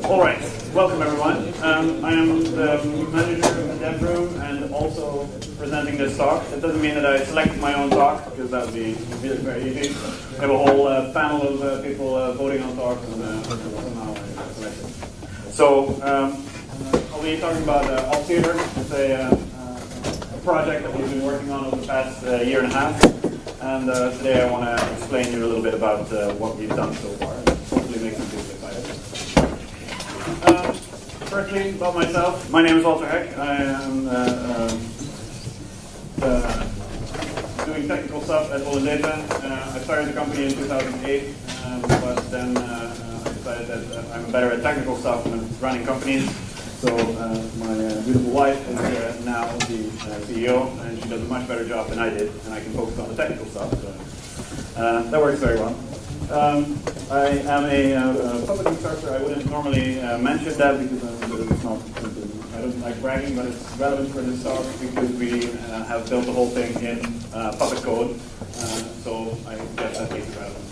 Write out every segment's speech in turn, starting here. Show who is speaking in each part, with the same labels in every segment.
Speaker 1: All right, welcome everyone. I am the manager of the dev room and also presenting this talk. It doesn't mean that I selected my own talk, because that would be very easy. I have a whole panel of people voting on talks, and somehow I selected. So I'll be talking about Alt Theater. It's a project that we've been working on over the past year and a half. And today I want to explain to you a little bit about what we've done so far. Hopefully make some people excited. Firstly, about myself, my name is Walter Heck. I am doing technical stuff at Olin Data. I started the company in 2008, but then I decided that I'm better at technical stuff than running companies. So my beautiful wife is now the CEO, and she does a much better job than I did, and I can focus on the technical stuff. So that works very well. I am a public instructor. I wouldn't normally mention that because it's not something, I don't like bragging, but it's relevant for this talk because we have built the whole thing in Puppet code. So I guess that makes it relevant.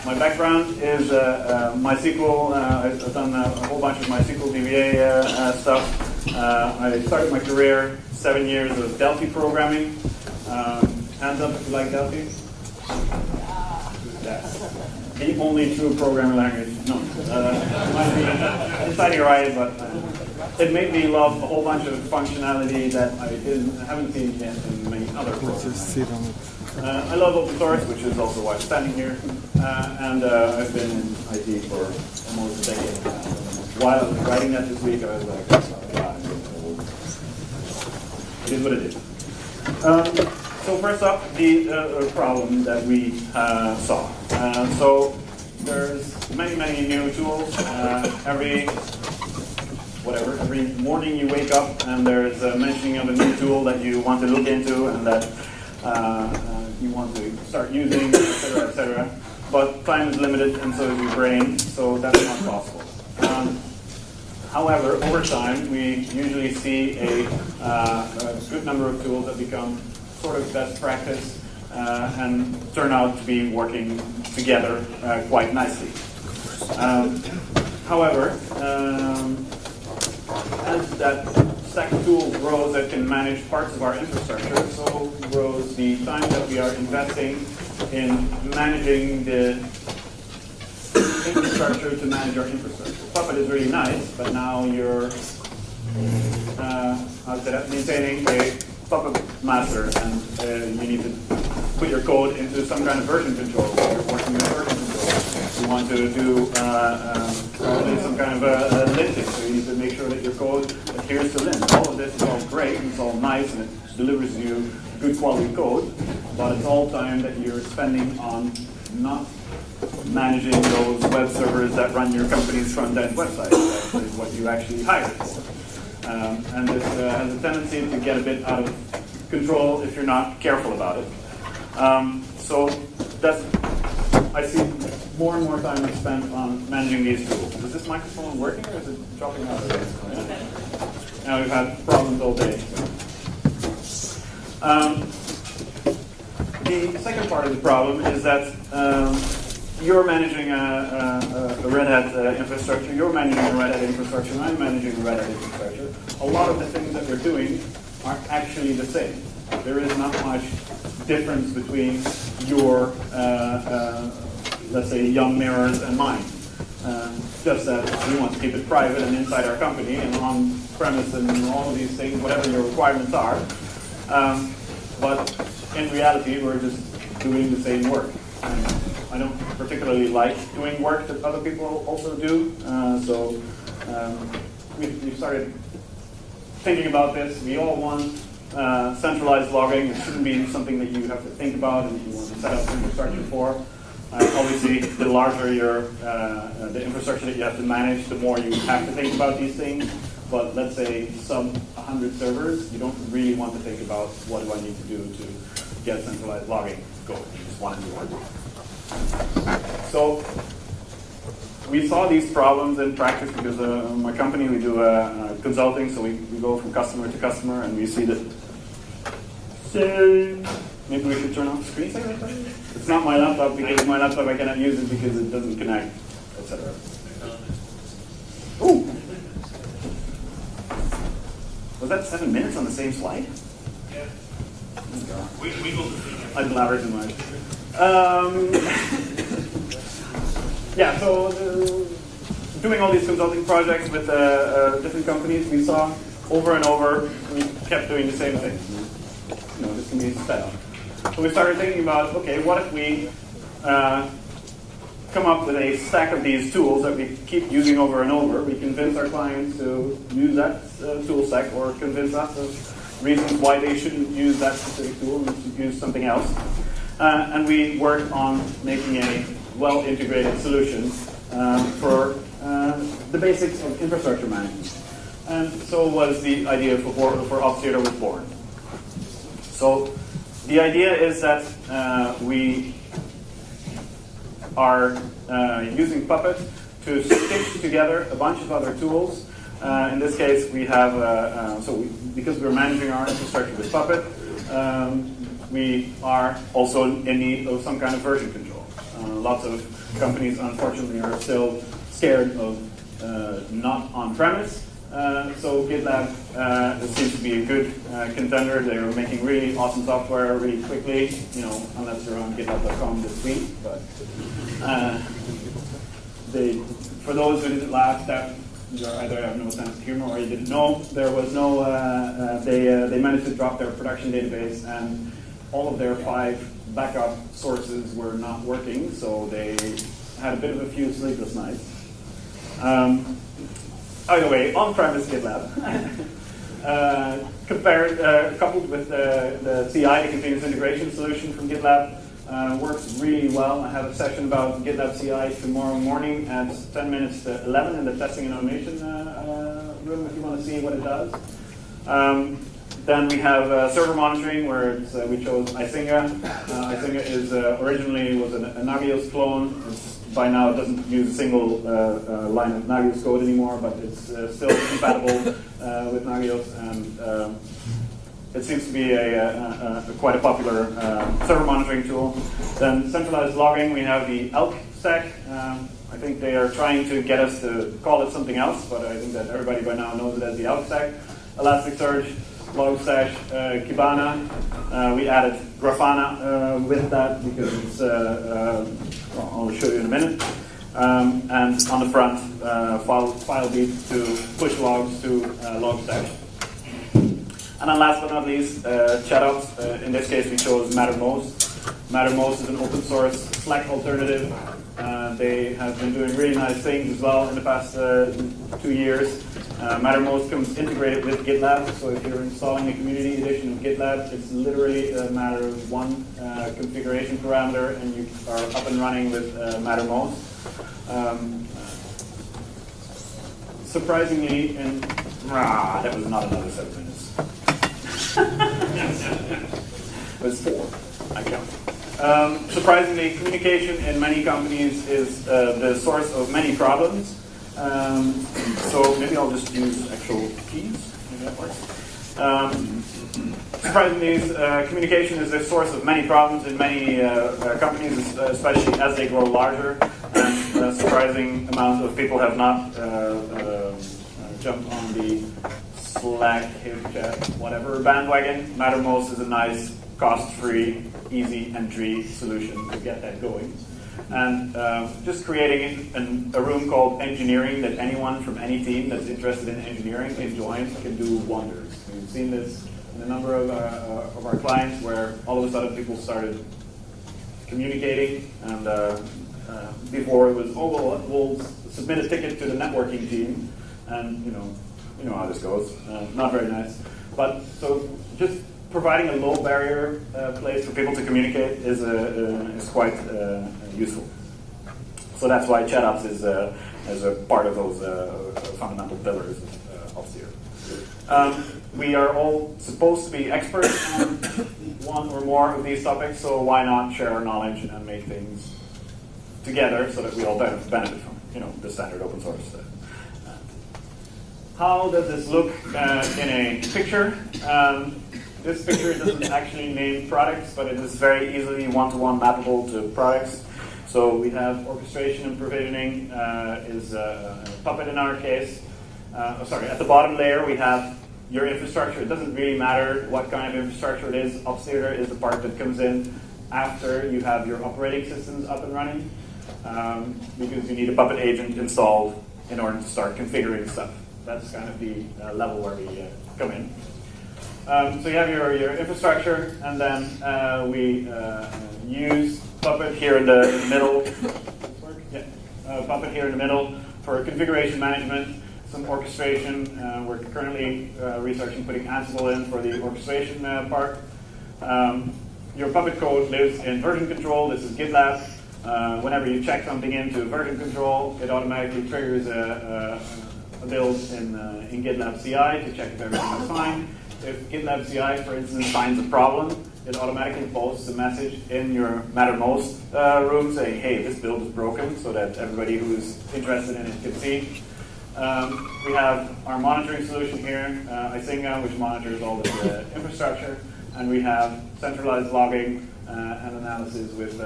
Speaker 1: My background is MySQL. I've done a whole bunch of MySQL DBA stuff. I started my career 7 years of Delphi programming. Hands up if you like Delphi. That's the only true programming language. No, might be deciding right, but it made me love a whole bunch of functionality that I haven't seen yet in many other programs. I love open source, which is also why I'm standing here, and I've been in IT for almost a decade now. While I was writing that this week, I was like, oh, God, it is what it is. So first up, the problem that we saw. So there's many new tools. Every morning you wake up and there's a mentioning of a new tool that you want to look into and that you want to start using, etc., etc. But time is limited, and so is your brain, so that's not possible. However, over time, we usually see a good number of tools that become sort of best practice and turn out to be working together quite nicely. However, as that stack of tools grows that can manage parts of our infrastructure, so grows the time that we are investing in managing the infrastructure to manage our infrastructure. Puppet is really nice, but now you're maintaining a Puppet master, and you need to put your code into some kind of version control. You're working with version control. You want to do some kind of linting, so you need to make sure that your code adheres to lint. All of this is all great, and it's all nice, and it delivers you good quality code, but it's all time that you're spending on not managing those web servers that run your company's front-end website. That is what you actually hired for. And this has a tendency to get a bit out of control if you're not careful about it. So I see more and more time is spent on managing these tools. Is this microphone working or is it dropping out? Yeah. Now we've had problems all day. The second part of the problem is that you're managing a Red Hat infrastructure, you're managing a Red Hat infrastructure, and I'm managing a Red Hat infrastructure. A lot of the things that we're doing are actually the same. There is not much difference between your, let's say, young mirrors and mine. Just that we want to keep it private and inside our company and on premise and all of these things, whatever your requirements are. But in reality, we're just doing the same work. And I don't particularly like doing work that other people also do. So we started thinking about this. We all want centralized logging. It shouldn't be something that you have to think about and you want to set up infrastructure for. Obviously, the larger the infrastructure that you have to manage, the more you have to think about these things. But let's say sub 100 servers, you don't really want to think about what do I need to do to get centralized logging going. You just want to do it. So we saw these problems in practice because my company, we do consulting, so we go from customer to customer, and we see that. Maybe we should turn off the screen saver. It's not my laptop because my laptop I cannot use it because it doesn't connect, etc. Ooh. Was that 7 minutes on the same slide?
Speaker 2: Yeah.
Speaker 1: Oh,
Speaker 2: We will see.
Speaker 1: I blabbered too much. Yeah, so doing all these consulting projects with different companies, we saw over and over, we kept doing the same thing. You know, this can be sped up. So we started thinking about, okay, what if we come up with a stack of these tools that we keep using over and over. We convince our clients to use that tool stack, or convince us of reasons why they shouldn't use that specific tool and should use something else. And we worked on making a well-integrated solution for the basics of infrastructure management. And so was the idea for FOSDEM was born. So the idea is that we are using Puppet to stitch together a bunch of other tools. In this case, we have, because we're managing our infrastructure with Puppet, we are also in need of some kind of version control. Lots of companies, unfortunately, are still scared of not on-premise. So GitLab seems to be a good contender. They are making really awesome software really quickly, you know, unless you're on gitlab.com this week. But for those who didn't laugh, that you either have no sense of humor or you didn't know, there was no. They managed to drop their production database, and all of their 5 backup sources were not working. So they had a bit of a few sleepless nights. Either way, on-premise GitLab, coupled with the CI, the continuous integration solution from GitLab, works really well. I have a session about GitLab CI tomorrow morning at 10 minutes to 11 in the testing and automation room if you want to see what it does. Then we have server monitoring, where we chose Isinga. Isinga is originally was a Nagios clone. By now, it doesn't use a single line of Nagios code anymore, but it's still compatible with Nagios, and it seems to be quite a popular server monitoring tool. Then centralized logging, we have the Elk stack. I think they are trying to get us to call it something else, but I think that everybody by now knows it as the Elk stack. Elasticsearch, Logstash, Kibana. We added Grafana with that because it's, I'll show you in a minute. And on the front, FileBeat to push logs to Logstash. And then last but not least, chatouts. In this case, we chose Mattermost. Mattermost is an open source Slack alternative. They have been doing really nice things as well in the past 2 years. Mattermost comes integrated with GitLab, so if you're installing a community edition of GitLab, it's literally a matter of one configuration parameter, and you are up and running with Mattermost. Surprisingly, that was not another 7 minutes. It was 4, I count. Surprisingly, communication in many companies is the source of many problems. So maybe I'll just use actual keys. Maybe that works. Surprisingly, communication is the source of many problems in many companies, especially as they grow larger. And a surprising amount of people have not jumped on the Slack, HipChat, whatever bandwagon. Mattermost is a nice, cost-free, easy entry solution to get that going. And just creating a room called engineering that anyone from any team that's interested in engineering can join can do wonders. We've seen this in a number of our clients where all of a sudden people started communicating, and before it was, we'll submit a ticket to the networking team, and you know how this goes. Not very nice. But so just providing a low barrier place for people to communicate is quite useful. So that's why chatouts is a part of those fundamental pillars of Zero. We are all supposed to be experts on one or more of these topics, so why not share our knowledge and make things together so that we all benefit from the standard open source. How does this look in a picture? This picture doesn't actually name products, but it is very easily one-to-one mappable to products. So we have orchestration and provisioning is Puppet in our case. At the bottom layer we have your infrastructure, it doesn't really matter what kind of infrastructure it is. Obfuscator is the part that comes in after you have your operating systems up and running, because you need a Puppet agent installed in order to start configuring stuff. That's kind of the level where we come in. So you have your infrastructure, and then we use Puppet here in the middle. Puppet here in the middle for configuration management, some orchestration. We're currently researching putting Ansible in for the orchestration part. Your Puppet code lives in version control. This is GitLab. Whenever you check something into version control, it automatically triggers a build in GitLab CI to check if everything is fine. If GitLab CI, for instance, finds a problem, it automatically posts a message in your Mattermost room saying, hey, this build is broken, so that everybody who's interested in it can see. We have our monitoring solution here, Isinga, which monitors all the infrastructure, and we have centralized logging and analysis with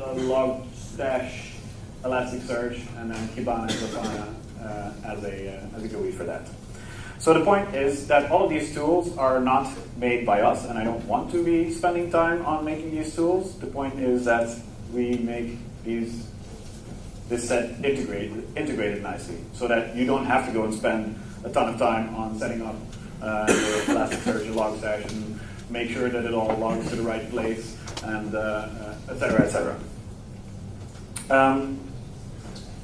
Speaker 1: Logstash, Elasticsearch, and then Kibana and Grafana as a GUI for that. So the point is that all of these tools are not made by us, and I don't want to be spending time on making these tools. The point is that we make this set integrated nicely, so that you don't have to go and spend a ton of time on setting up your Elasticsearch, your Logstash, and make sure that it all logs to the right place, and et cetera, et cetera.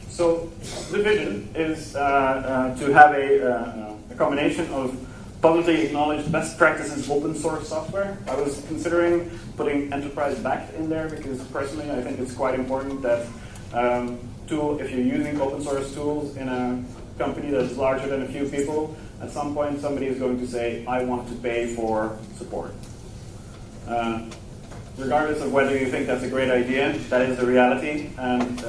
Speaker 1: So the vision is to have a combination of publicly acknowledged best practices open source software. I was considering putting enterprise backed in there because personally I think it's quite important that if you're using open source tools in a company that's larger than a few people, at some point somebody is going to say, I want to pay for support. Regardless of whether you think that's a great idea, that is the reality, and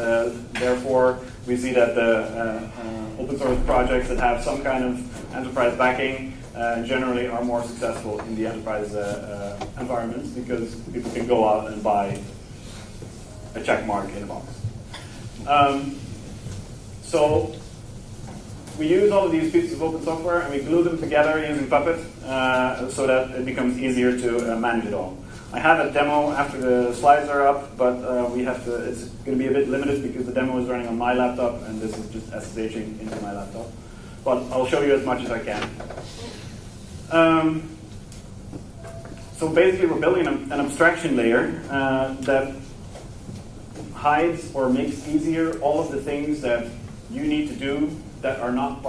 Speaker 1: therefore we see that the open source projects that have some kind of enterprise backing generally are more successful in the enterprise environments because people can go out and buy a check mark in a box. So we use all of these pieces of open software and we glue them together using Puppet so that it becomes easier to manage it all. I have a demo after the slides are up, but it's going to be a bit limited because the demo is running on my laptop and this is just SSHing into my laptop. But I'll show you as much as I can. So basically we're building an abstraction layer that hides or makes easier all of the things that you need to do that are not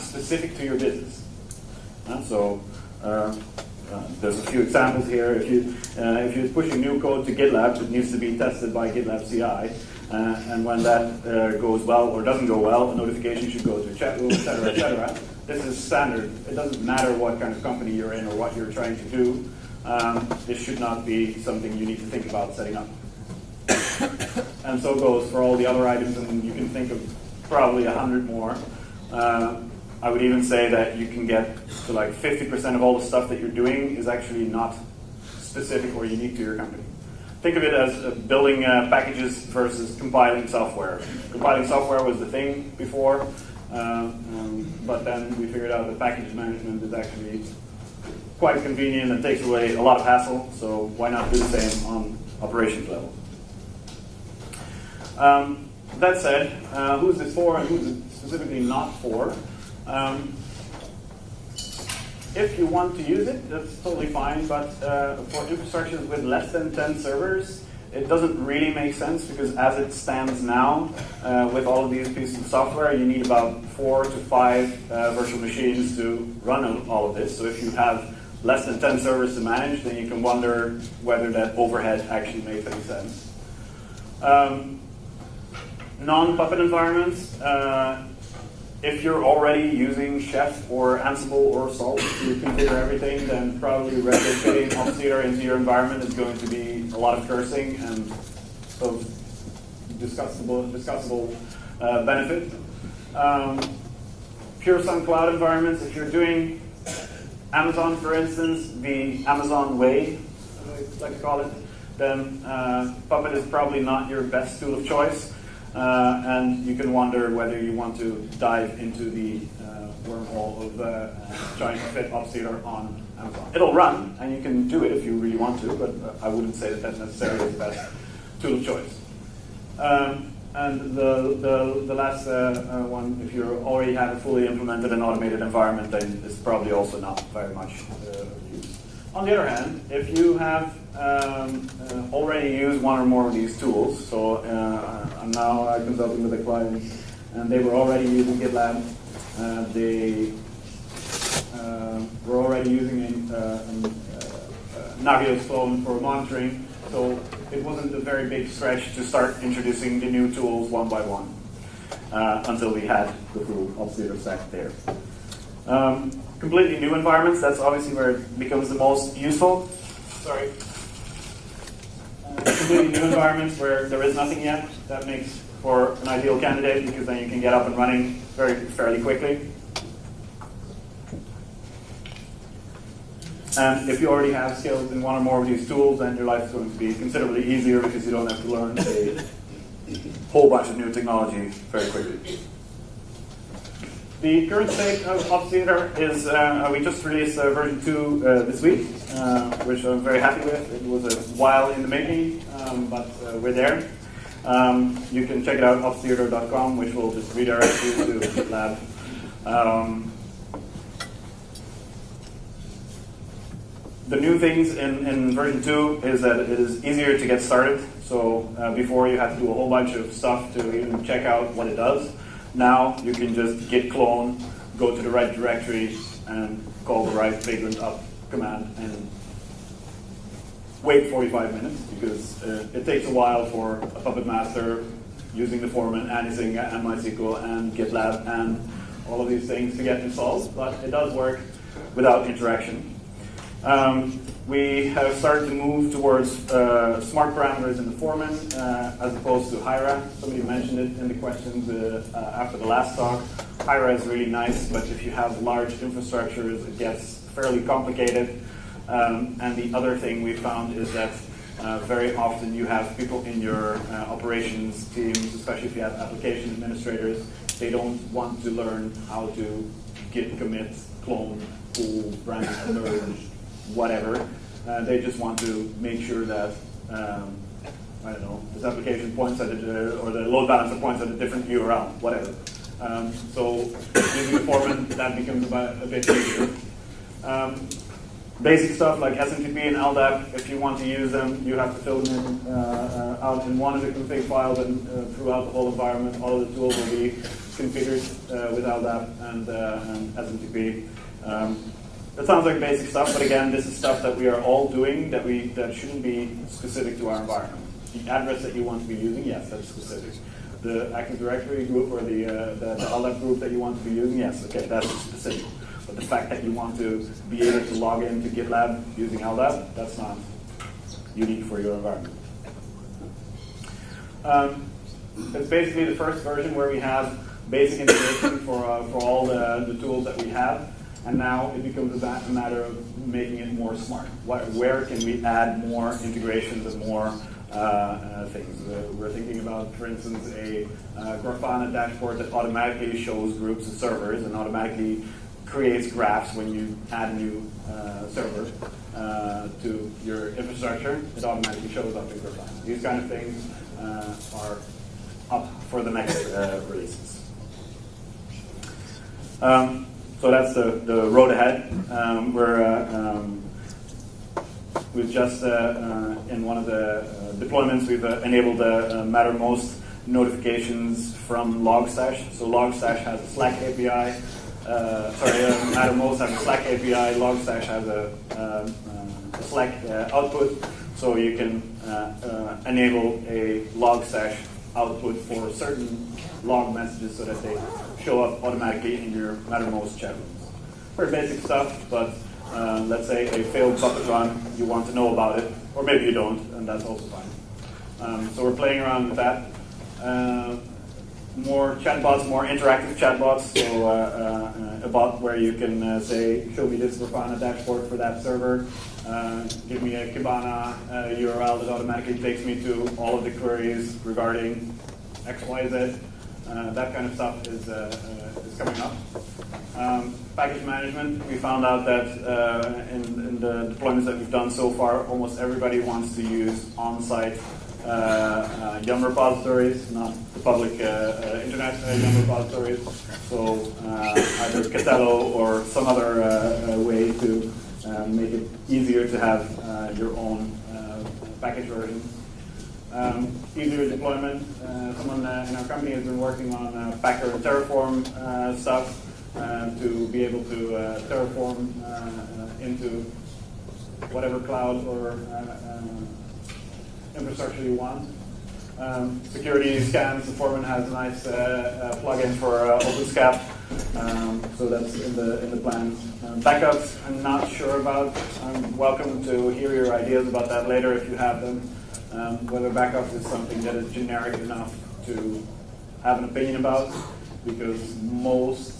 Speaker 1: specific to your business. There's a few examples here. If you're pushing new code to GitLab, it needs to be tested by GitLab CI, and when that goes well or doesn't go well, a notification should go to a chat room, etc., etc. This is standard. It doesn't matter what kind of company you're in or what you're trying to do. This should not be something you need to think about setting up. And so goes for all the other items, and you can think of probably 100 more. I would even say that you can get to like 50% of all the stuff that you're doing is actually not specific or unique to your company. Think of it as building packages versus compiling software. Compiling software was the thing before, but then we figured out that package management is actually quite convenient and takes away a lot of hassle, so why not do the same on operations level? That said, who's this for and who's it specifically not for? If you want to use it, that's totally fine, but for infrastructures with less than 10 servers, it doesn't really make sense because as it stands now, with all of these pieces of software, you need about 4 to 5 virtual machines to run all of this. So if you have less than 10 servers to manage, then you can wonder whether that overhead actually makes any sense. Non-Puppet environments, if you're already using Chef or Ansible or Salt to configure everything, then probably replicating Obfuscator into your environment is going to be a lot of cursing and of discussable benefit. Pure Sun Cloud environments, if you're doing Amazon, for instance, the Amazon way, I like to call it, then Puppet is probably not your best tool of choice. and you can wonder whether you want to dive into the wormhole of trying to fit FOSDEM on Amazon. It'll run, and you can do it if you really want to, but I wouldn't say that that's necessarily the best tool of choice. And the last one, if you already have a fully implemented and automated environment, then it's probably also not very much used. On the other hand, if you have already used one or more of these tools, so I'm now consulting with a client, and they were already using GitLab, they were already using Nagios phone for monitoring, so it wasn't a very big stretch to start introducing the new tools one by one until we had the full FOSDEM stack there. Completely new environments, that's obviously where it becomes the most useful. Sorry. Completely new environments where there is nothing yet, that makes for an ideal candidate because then you can get up and running fairly quickly. And if you already have skills in one or more of these tools, then your life is going to be considerably easier because you don't have to learn a whole bunch of new technology very quickly. The current state of FOSDEM is we just released version 2 this week, which I'm very happy with. It was a while in the making, but we're there. You can check it out at FOSDEM.com, which will just redirect you to GitLab. The new things in version 2 is that it is easier to get started. So before you had to do a whole bunch of stuff to even check out what it does. Now you can just git clone, go to the right directory, and call the right vagrant up command and wait 45 minutes because it takes a while for a puppet master using the foreman and using MySQL and GitLab and all of these things to get installed, but it does work without interaction. We have started to move towards smart parameters in the foreman as opposed to Hyra. Somebody mentioned it in the questions after the last talk. Hyra is really nice, but if you have large infrastructures, it gets fairly complicated. And the other thing we found is that very often you have people in your operations teams, especially if you have application administrators, they don't want to learn how to git commit, clone, pull, branch, merge, whatever. They just want to make sure that, I don't know, this application points at it, or the load balancer points at a different URL, whatever. So using the foreman, that becomes a bit easier. Basic stuff like SMTP and LDAP, if you want to use them, you have to fill them in, out in one of the config files and throughout the whole environment. All of the tools will be configured with LDAP and SMTP. That sounds like basic stuff, but again, this is stuff that we are all doing that shouldn't be specific to our environment. The address that you want to be using, yes, that's specific. The Active Directory group or the LDAP group that you want to be using, yes, okay, that's specific. But the fact that you want to be able to log into GitLab using LDAP, that's not unique for your environment. It's basically the first version where we have basic integration for all the tools that we have. And now it becomes a matter of making it more smart. Where can we add more integrations and more things? We're thinking about, for instance, a Grafana dashboard that automatically shows groups of servers and automatically creates graphs when you add a new server to your infrastructure. It automatically shows up in Grafana. These kind of things are up for the next releases. So that's the road ahead. We've just, in one of the deployments, we've enabled Mattermost notifications from Logstash. So Logstash has a Slack API. Mattermost has a Slack API. Logstash has a Slack output. So you can enable a Logstash output for certain log messages so that they show up automatically in your Mattermost chat rooms. Very basic stuff, but let's say a failed Puppet run, you want to know about it, or maybe you don't, and that's also fine. So we're playing around with that. More chatbots, more interactive chatbots. So a bot where you can say, show me this Grafana dashboard for that server. Give me a Kibana URL that automatically takes me to all of the queries regarding XYZ, that kind of stuff is coming up. Package management, we found out that in the deployments that we've done so far, almost everybody wants to use on-site Yum repositories, not the public internet Yum repositories. So either Catello or some other way to make it easier to have your own package version. Easier deployment. Someone in our company has been working on Packer and Terraform stuff to be able to Terraform into whatever cloud or infrastructure you want. Security scans, the Foreman has a nice plugin for OpenSCAP, so that's in the plans. Backups, I'm not sure about. I'm welcome to hear your ideas about that later if you have them. Whether backups is something that is generic enough to have an opinion about, because most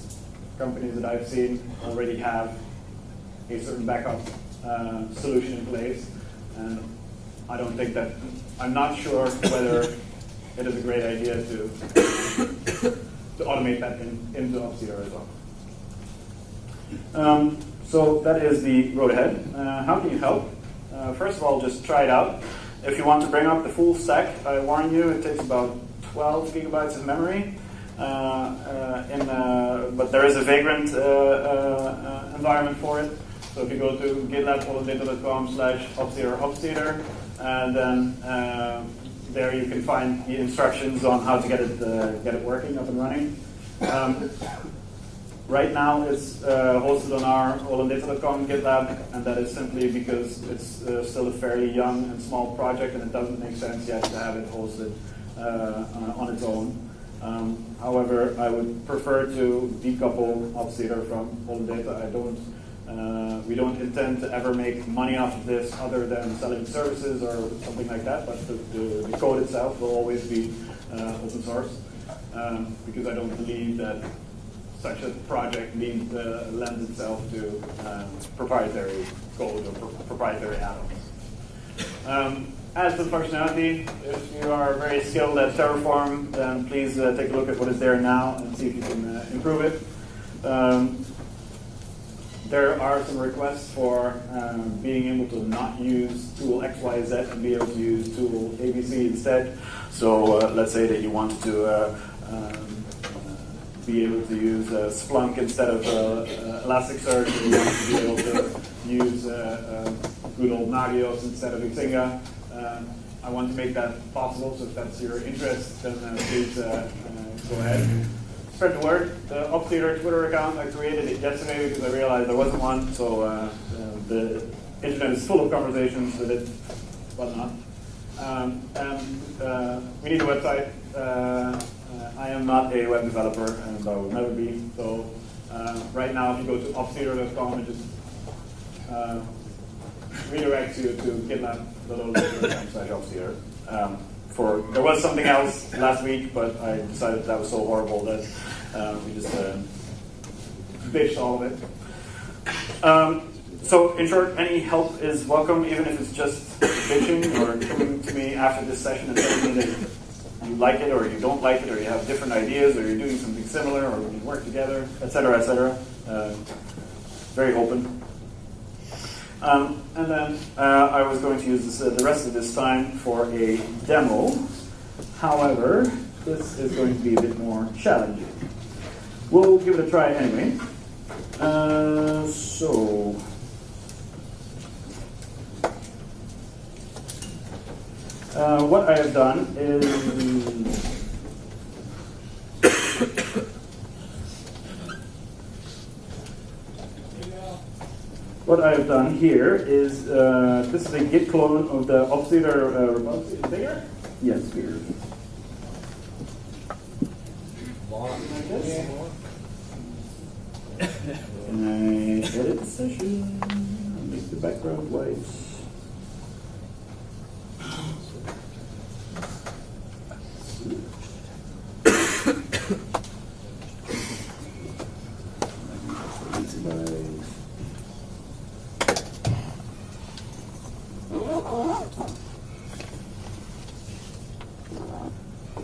Speaker 1: companies that I've seen already have a certain backup solution in place, and I don't think that, I'm not sure whether it is a great idea to automate that into Opseder as well. So that is the road ahead. How can you help? First of all, just try it out. If you want to bring up the full stack, I warn you, it takes about 12 gigabytes of memory. But there is a Vagrant environment for it. So if you go to gitlab.holodata.com/opseder, and then there you can find the instructions on how to get it working, up and running. Right now it's hosted on our holodata.com GitLab, and that is simply because it's still a fairly young and small project, and it doesn't make sense yet to have it hosted on its own. However, I would prefer to decouple Opseder from holodata. We don't intend to ever make money off of this other than selling services or something like that, but the code itself will always be open source, because I don't believe that such a project lends itself to proprietary code or proprietary add-ons. As to the functionality, if you are very skilled at Terraform, then please take a look at what is there now and see if you can improve it. There are some requests for being able to not use tool XYZ and be able to use tool ABC instead. So let's say that you want to be able to use Splunk instead of Elasticsearch, or you want to be able to use good old Nagios instead of Xinga. I want to make that possible, so if that's your interest, then please go ahead. Spread the word. The Opseder Twitter account, I created it yesterday because I realized there wasn't one, so the internet is full of conversations with it, whatnot. We need a website. I am not a web developer, and I will never be, so right now if you go to opseder.com, it just redirects you to gitlab.holodata.com/opseder. There was something else last week, but I decided that was so horrible that we just ditched all of it. So in short, any help is welcome, even if it's just bitching or coming to me after this session and telling me that you like it or you don't like it, or you have different ideas, or you're doing something similar, or we can work together, etc., etc. Very open. And then I was going to use the rest of this time for a demo. However, this is going to be a bit more challenging. We'll give it a try anyway. What I have done is here is this is a Git clone of the Opseder repository. Bigger? Yes, bigger. Can I edit the session? Make the background white.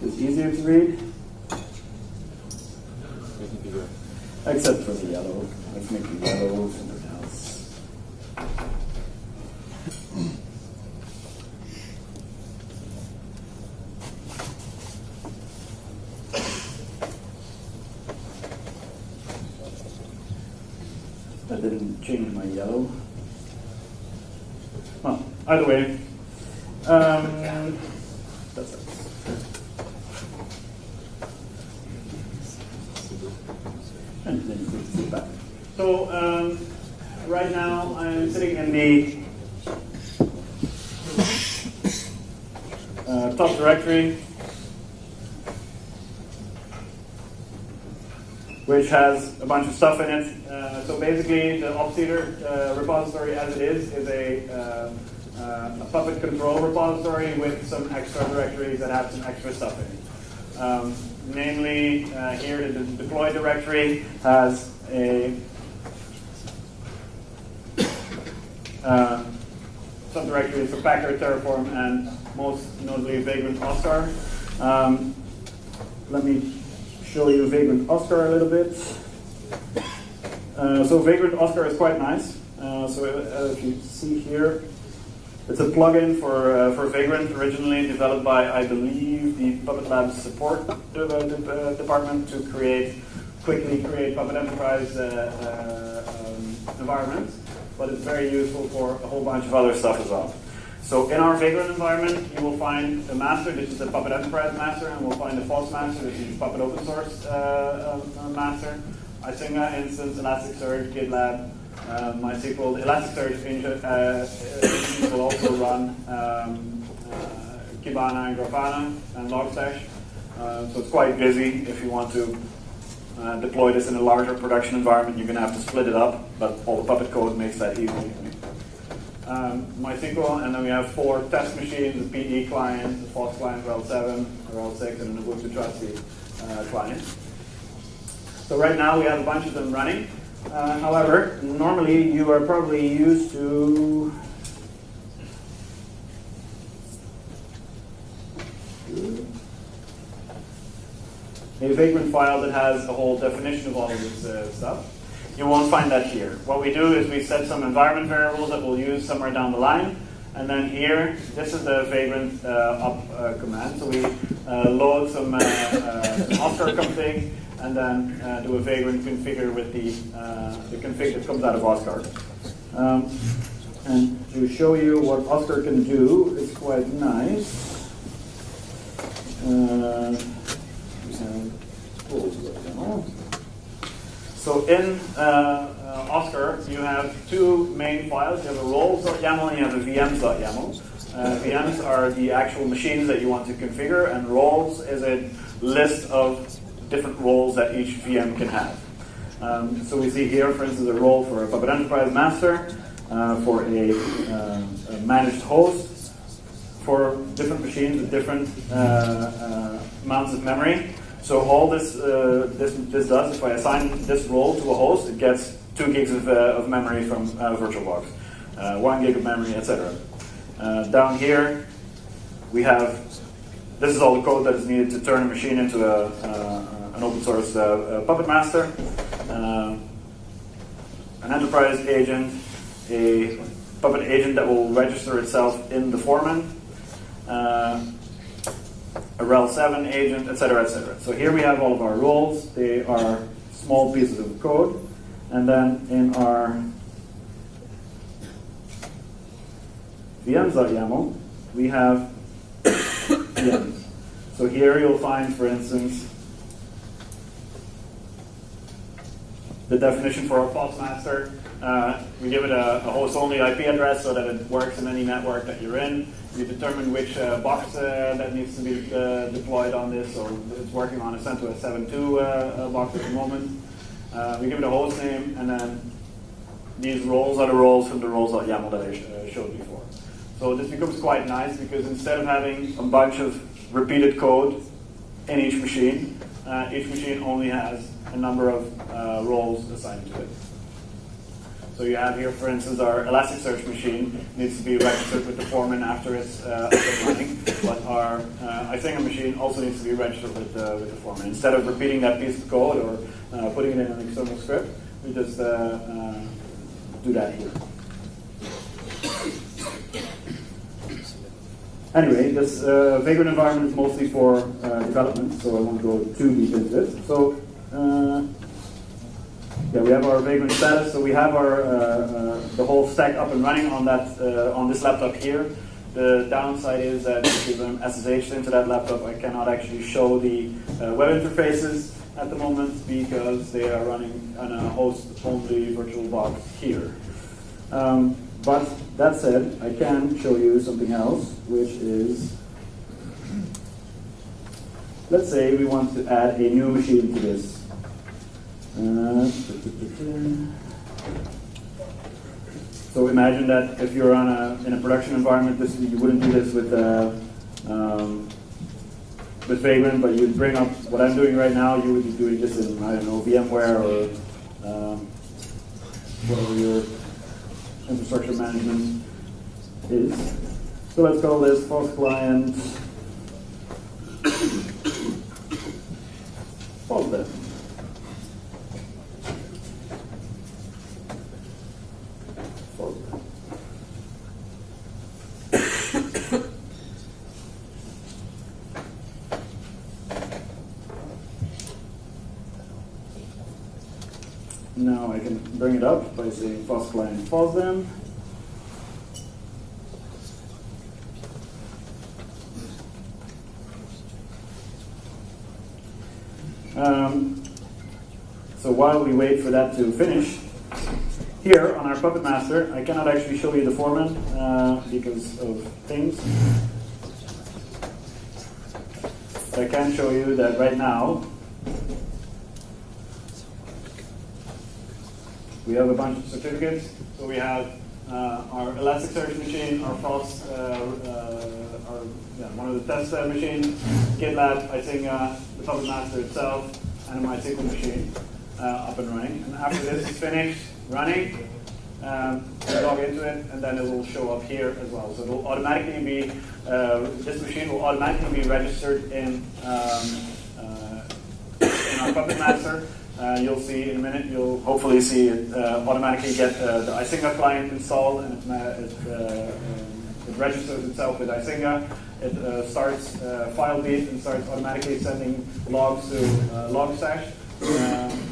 Speaker 1: It's easier to read. Except for the yellow. Let's make the yellow something else. That didn't change my yellow. Well, either way, that's it. And then you can sit back. So right now I'm sitting in the top directory, which has a bunch of stuff in it. So basically, the Obsidian repository as it is a Puppet control repository with some extra directories that have some extra stuff in it. Namely, here the deploy directory has a subdirectory for Packer, Terraform, and most notably Vagrant Oscar. Let me show you Vagrant Oscar a little bit. So Vagrant Oscar is quite nice. So if you see here, it's a plugin for Vagrant, originally developed by, I believe, the Puppet Labs support department to quickly create Puppet Enterprise environments. But it's very useful for a whole bunch of other stuff as well. So in our Vagrant environment, you will find a master. This is the Puppet Enterprise master, and we'll find the FOSS master. This is the Puppet Open Source master. Isinga instance, Elasticsearch, GitLab, MySQL. The Elasticsearch engine will also run Kibana and Grafana and Logstash. So it's quite busy. If you want to deploy this in a larger production environment, you're going to have to split it up, but all the Puppet code makes that easy. MySQL, and then we have 4 test machines, the PE client, the FOSS client, RHEL 7, RHEL 6, and an Ubuntu Trusty client. So right now we have a bunch of them running. However, normally you are probably used to a Vagrant file that has the whole definition of all of this stuff. You won't find that here. What we do is we set some environment variables that we'll use somewhere down the line. And then here, this is the Vagrant up command. So we load some Oscar config and then do a Vagrant configure with the config that comes out of Oscar. And to show you what Oscar can do, it's quite nice. So in Oscar, you have 2 main files. You have a roles.yaml and you have a vms.yaml. VMs are the actual machines that you want to configure, and roles is a list of different roles that each VM can have. So we see here, for instance, a role for a Puppet Enterprise master, for a managed host, for different machines with different amounts of memory. So all this does, if I assign this role to a host, it gets 2 gigs of memory from VirtualBox, 1 gig of memory, etc. Down here, we have, this is all the code that is needed to turn a machine into an open source Puppet master, an enterprise agent, a Puppet agent that will register itself in the foreman, a RHEL 7 agent, etc., etc. So here we have all of our roles. They are small pieces of code. And then in our vms.yaml, we have VMs. So here you'll find, for instance, the definition for our FOSS master. We give it a host-only IP address so that it works in any network that you're in. We determine which box that needs to be deployed on this. So it's working on a CentOS 7.2 box at the moment. We give it a host name, and then these roles are the roles from the roles.yaml that I showed before. So this becomes quite nice because instead of having a bunch of repeated code in each machine only has a number of roles assigned to it. So you have here, for instance, our Elasticsearch machine needs to be registered with the foreman after it's up and running, but our Isinga machine also needs to be registered with the foreman. Instead of repeating that piece of code or putting it in an external script, we just do that here. Anyway, this Vagrant environment is mostly for development, so I won't go too deep into it. So, yeah, we have our Vagrant status. So we have our the whole stack up and running on that on this laptop here. The downside is that because I'm SSH'd into that laptop, I cannot actually show the web interfaces at the moment because they are running on a host-only VirtualBox here. But that said, I can show you something else, which is, let's say we want to add a new machine to this. So imagine that if you're in a production environment, you wouldn't do this with Vagrant, but you'd bring up what I'm doing right now. You would be doing this in, I don't know, VMware or whatever your infrastructure management is. So let's call this FOSS client FOSDEM. Now I can bring it up by saying FOSS client FOSDEM. So while we wait for that to finish, here on our Puppet Master, I cannot actually show you the foreman because of things. But I can show you that right now we have a bunch of certificates. So we have our Elasticsearch machine, our FOSS, one of the test machines, GitLab, Isinga, the Puppet Master itself, and a MySQL machine up and running. And after this is finished running, you log into it, and then it will show up here as well. So it will automatically be, this machine will automatically be registered in our Puppet Master. You'll see in a minute, you'll hopefully see it automatically get the Isinga client installed, and it registers itself with Isinga. It starts FileBeat and starts automatically sending logs to Logstash.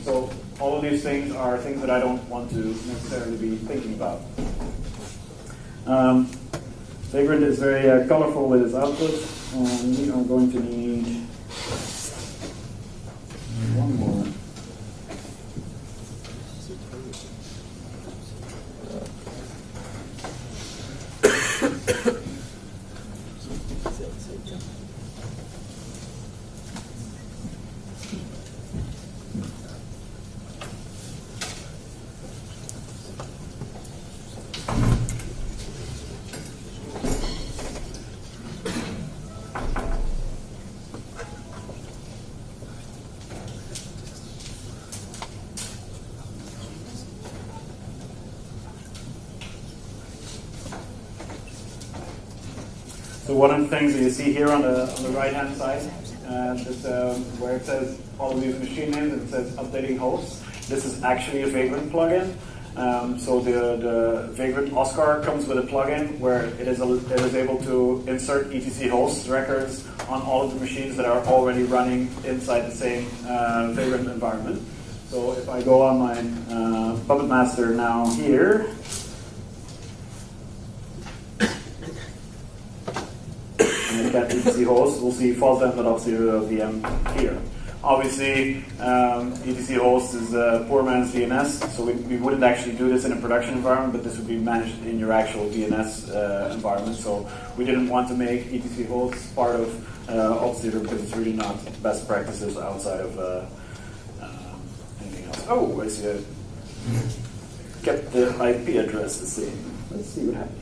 Speaker 1: So all of these things are things that I don't want to necessarily be thinking about. Vagrant is very colorful with its output, and we are going to need one more. So one of the things that you see here on the right-hand side, where it says all of these machine names and it says updating hosts, this is actually a Vagrant plugin. So the Vagrant Oscar comes with a plugin where it is able to insert etc hosts records on all of the machines that are already running inside the same Vagrant environment. So if I go on my Puppet Master now here, get etc hosts, we'll see FOSDEM.0VM here. Obviously, etc host is a poor man's DNS, so we wouldn't actually do this in a production environment, but this would be managed in your actual DNS environment. So we didn't want to make etc hosts part of Opstheater because it's really not best practices outside of anything else. Oh, I see. I kept the IP address the same. Let's see what happens.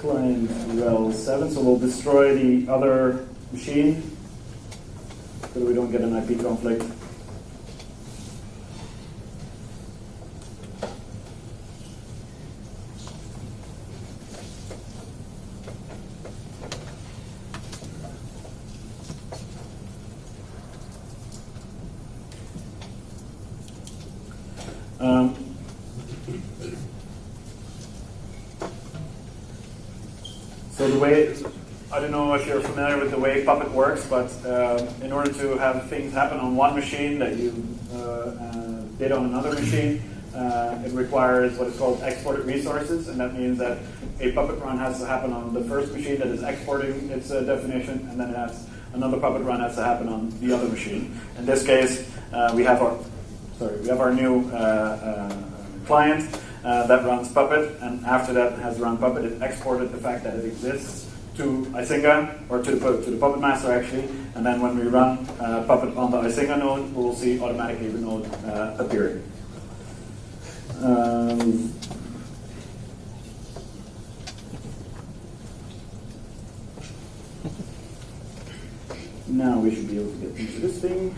Speaker 1: client rel 7, so we'll destroy the other machine so that we don't get an IP conflict. So the way, I don't know if you're familiar with the way Puppet works, but in order to have things happen on one machine that you did on another machine, it requires what is called exported resources, and that means that a Puppet run has to happen on the first machine that is exporting its definition, and then it has another Puppet run has to happen on the other machine. In this case, we have our new client that runs Puppet, and after that has run Puppet, it exported the fact that it exists to Isinga, or to the Puppet master actually, and then when we run Puppet on the Isinga node, we will see automatically the node appearing. Now we should be able to get into this thing.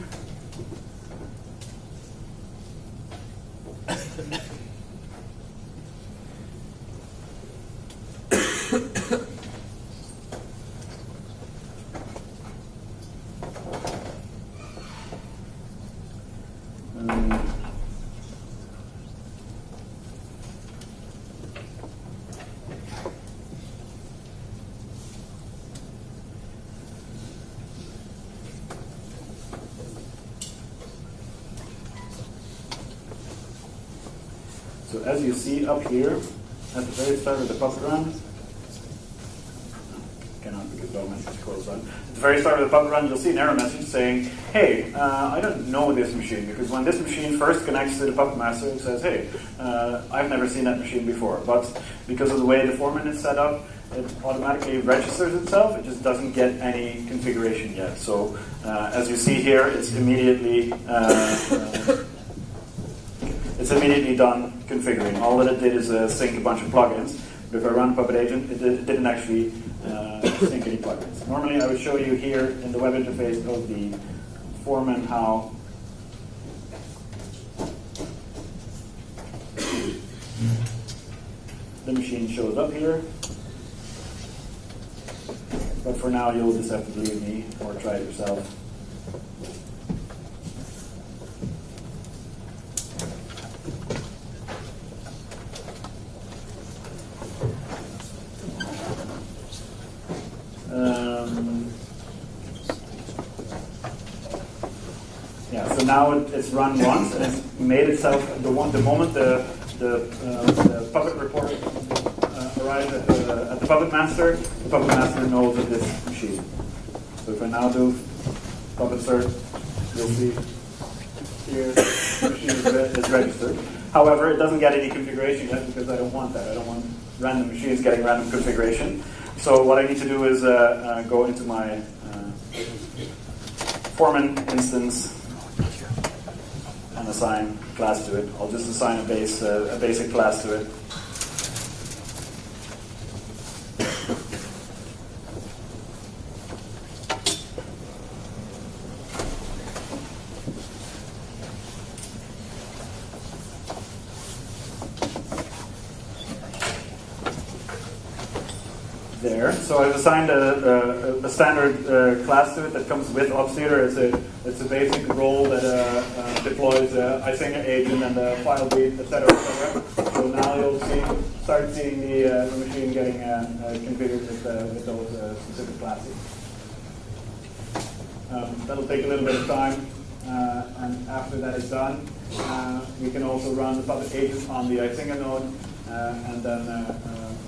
Speaker 1: So as you see up here, at the very start of the Puppet run, cannot because the message is closed on. At the very start of the Puppet run, you'll see an error message saying, hey, I don't know this machine, because when this machine first connects to the Puppet master, it says, hey, I've never seen that machine before. But because of the way the foreman is set up, it automatically registers itself. It just doesn't get any configuration yet. So as you see here, it's immediately done configuring. All that it did is sync a bunch of plugins. But if I run Puppet Agent, it didn't actually sync any plugins. Normally, I would show you here in the web interface of the foreman how the machine shows up here. But for now, you'll just have to believe me or try it yourself. So now it's run once and it's made itself. The moment the Puppet report arrives at the Puppet master, the Puppet master knows of this machine. So if I now do Puppet cert, you'll see here the machine is registered. However, it doesn't get any configuration yet because I don't want that. I don't want random machines getting random configuration. So what I need to do is go into my foreman instance and assign a class to it. I'll just assign a basic class to it. There. So I've assigned a standard class to it that comes with Obfuscator. It's a basic role that deploys Isinga agent and the file beat, etc., etc. So now you'll start seeing the machine getting configured with those specific classes. That'll take a little bit of time, and after that is done, we can also run the Puppet agent on the Isinga node, and then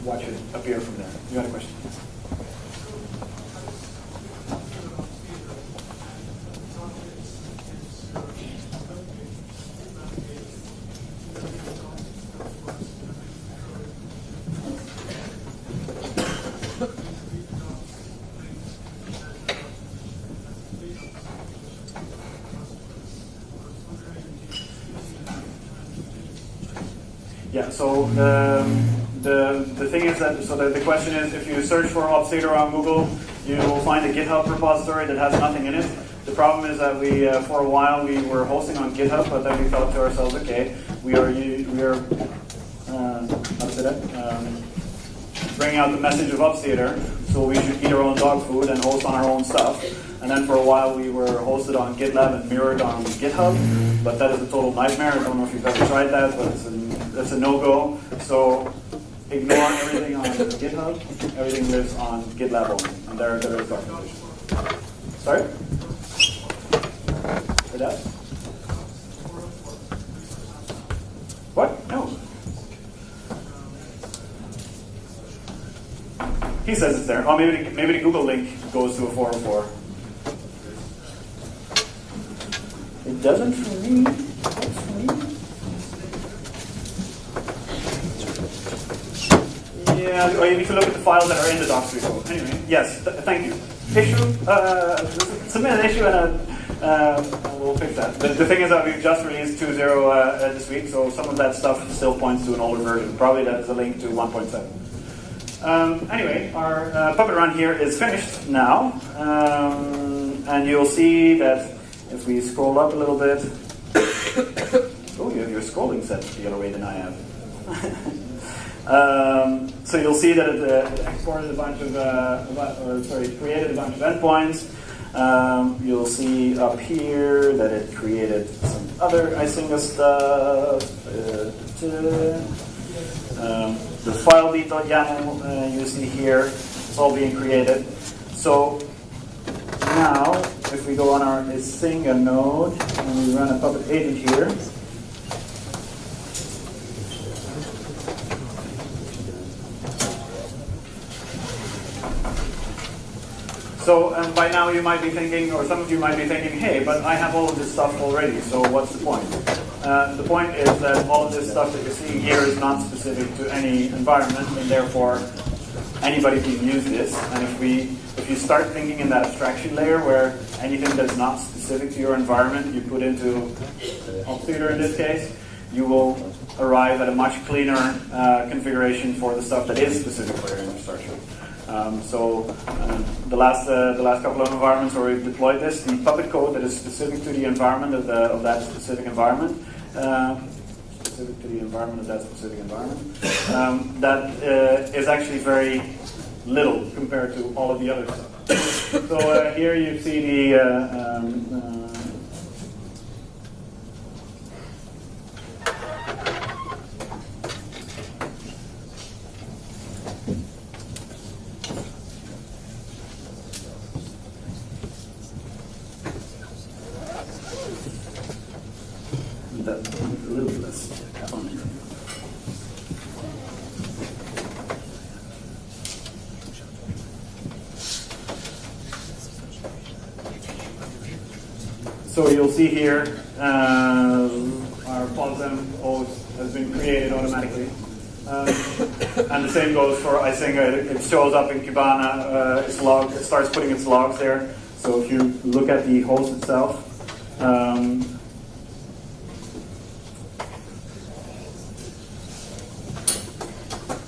Speaker 1: watch it appear from there. You got a question? Yeah, So the thing is that the question is, if you search for Obsidian on Google, you will find a GitHub repository that has nothing in it. The problem is that we for a while we were hosting on GitHub, but then we thought to ourselves, okay, we are how to say that? Bringing out the message of Upstater, so we should eat our own dog food and host on our own stuff. And then for a while we were hosted on GitLab and mirrored on GitHub, but that is a total nightmare. I don't know if you've ever tried that, but it's a no-go. So ignore everything on GitHub. Everything lives on GitLab only, and there is documentation. Sorry? For that? What? No. He says it's there. Oh, maybe the Google link goes to a 404. It doesn't for me. Yeah, or you need to look at the files that are in the docs repo. Anyway, yes, thank you. Issue, submit an issue and we'll fix that. The thing is that we've just released 2.0 this week, so some of that stuff still points to an older version. Probably that is a link to 1.7. Anyway, our Puppet run here is finished now, and you'll see that if we scroll up a little bit, oh, you have your scrolling set the other way than I have. So you'll see that it exported a bunch of, created a bunch of endpoints. You'll see up here that it created some other Icinga stuff. The filebeat.yaml you see here, it's all being created. So now, if we go on our Icinga node and we run a Puppet agent here, so by now you might be thinking, or some of you might be thinking, hey, but I have all of this stuff already, so what's the point? The point is that all of this stuff that you're seeing here is not specific to any environment, and therefore anybody can use this. And if you start thinking in that abstraction layer where anything that's not specific to your environment you put into Obsidian in this case, you will arrive at a much cleaner configuration for the stuff that is specific for your infrastructure. The last couple of environments where we've deployed this, the Puppet code that is specific to the environment of that specific environment, that is actually very little compared to all of the other stuff. So here you see the So you'll see here our FOSDEM has been created automatically. And the same goes for Icinga. It shows up in Kibana, its log, it starts putting its logs there. So if you look at the host itself,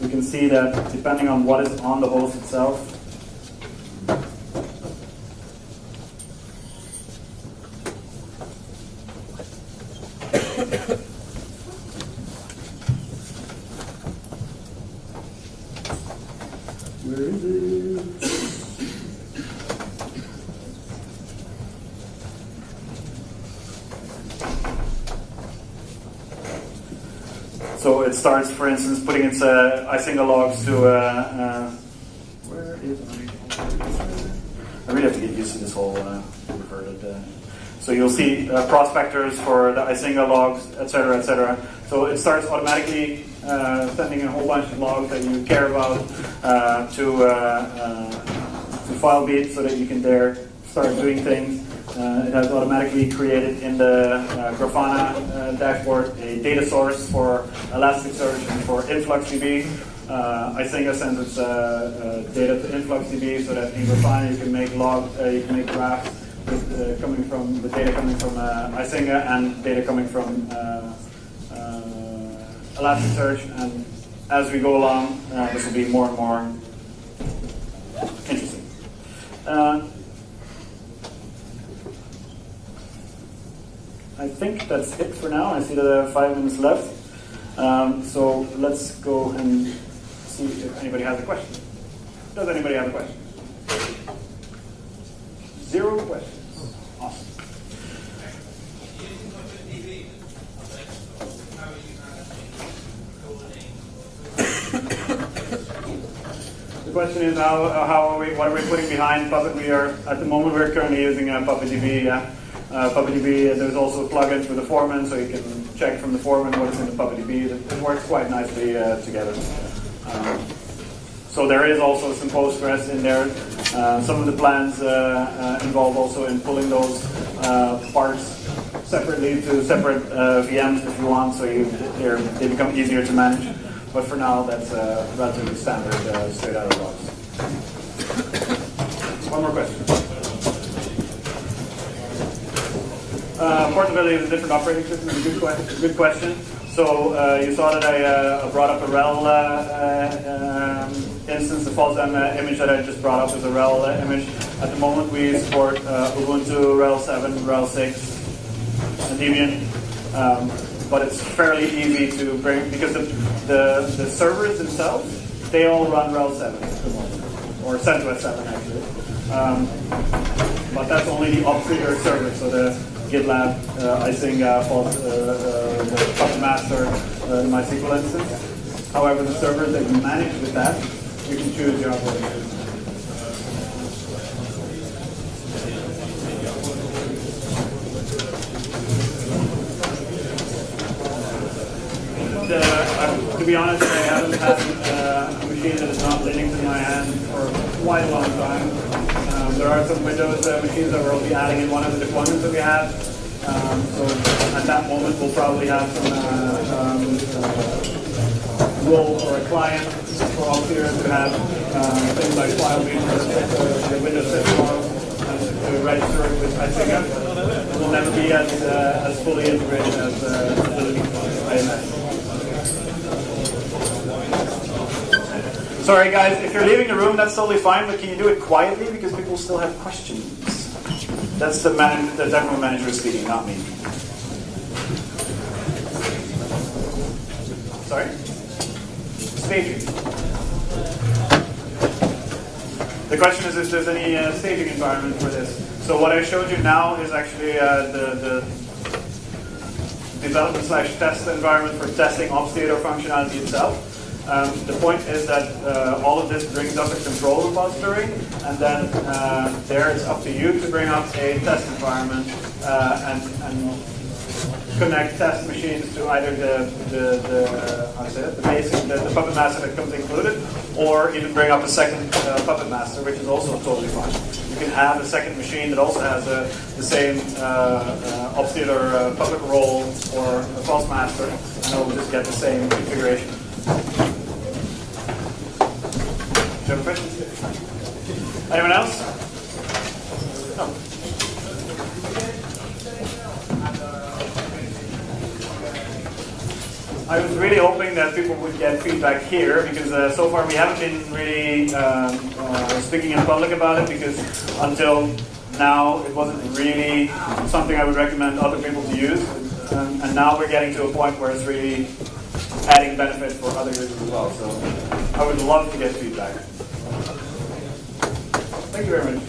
Speaker 1: we can see that depending on what is on the host itself, where is it? So it starts, for instance, putting its Icinga logs to where is it? I really have to get used to this whole reverted. So you'll see prospectors for the Icinga logs, etc., etc. So it starts automatically sending a whole bunch of logs that you care about to FileBeat so that you can there start doing things. It has automatically created in the Grafana dashboard a data source for Elasticsearch and for InfluxDB. Icinga sends its data to InfluxDB so that in Grafana you can make you can make graphs with, coming from the data coming from Icinga and data coming from Elasticsearch, and as we go along, this will be more and more interesting. I think that's it for now. I see that I have 5 minutes left. So let's go and see if anybody has a question. Does anybody have a question? 0 questions. Awesome. The question is what are we putting behind Puppet? At the moment we're currently using PuppetDB. PuppetDB, there's also a plugin for the foreman, so you can check from the foreman what is in the PuppetDB. It works quite nicely together. So there is also some Postgres in there. Some of the plans involve also in pulling those parts separately to separate VMs if you want, so they become easier to manage. But for now, that's relatively standard, straight out of the box. One more question. Portability of a different operating system is a good question. So you saw that I brought up a RHEL instance. The FOSDEM image that I just brought up is a RHEL image. At the moment, we support Ubuntu, RHEL 7, RHEL 6, and Debian. But it's fairly easy to bring, because the servers themselves, they all run RHEL 7 at the moment, or CentOS 7 actually. But that's only the up-trigger server, so the GitLab, Icing, the Puppet Master, the MySQL instance. However, the servers that you manage with that, you can choose your operating system. To be honest, I haven't had a machine that is not Linux in my hand for quite a long time. There are some Windows machines that we'll be adding in one of the deployments that we have. So at that moment, we'll probably have some role or a client for Auxiliary to have things like file readers, the Windows system model, to register it with ICIGA. It will never be as fully integrated as Linux, I imagine. Sorry guys, if you're leaving the room, that's totally fine, but can you do it quietly because people still have questions? That's the technical manager speaking, not me. Sorry? Staging. The question is if there's any staging environment for this. So what I showed you now is actually the development/test environment for testing Obfuscator functionality itself. The point is that all of this brings up a control repository, and then there it's up to you to bring up a test environment and connect test machines to either the basic, the Puppet Master that comes included, or even bring up a second Puppet Master, which is also totally fine. You can have a second machine that also has the same Obfuscator Puppet role or a False Master, and it will just get the same configuration. Do you have a question? Anyone else? No. I was really hoping that people would get feedback here, because so far we haven't been really speaking in public about it, because until now it wasn't really something I would recommend other people to use, and now we're getting to a point where it's really adding benefit for other users as well. So I would love to get feedback. Thank you very much.